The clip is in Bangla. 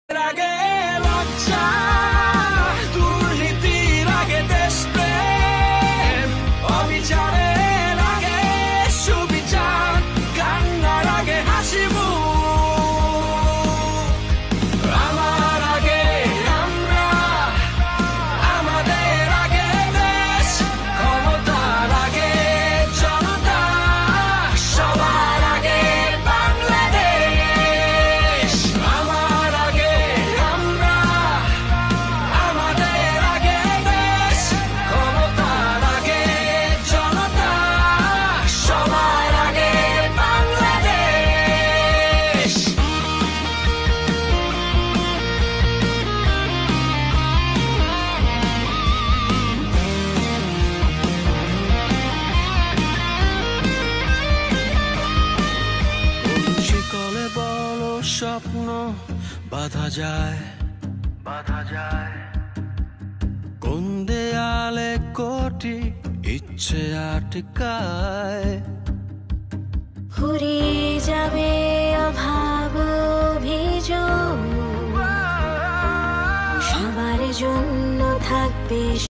আগে লজ্জা, দুর্নীতির আগে দেশপ্রেম, অবিচারের আগে সুবিচার, কান্নার আগে হাসি মুখ। আমার আগে আমরা, আমাদের আগে দেশ, ক্ষমতার আগে জনতা, সবার আগে বাংলাদেশ। আমার আগে আমরা, আমাদের আগে দেশ, ক্ষমতার আগে জনতা, সবার আগে বাংলাদেশ। শিকলে বলো স্বপ্ন বাঁধা যায়, কোন দেয়ালে কোটি ইচ্ছে আটকায়। ফুরিয়ে যাবে অভাব অভিযোগ, সবার জন্য থাকবে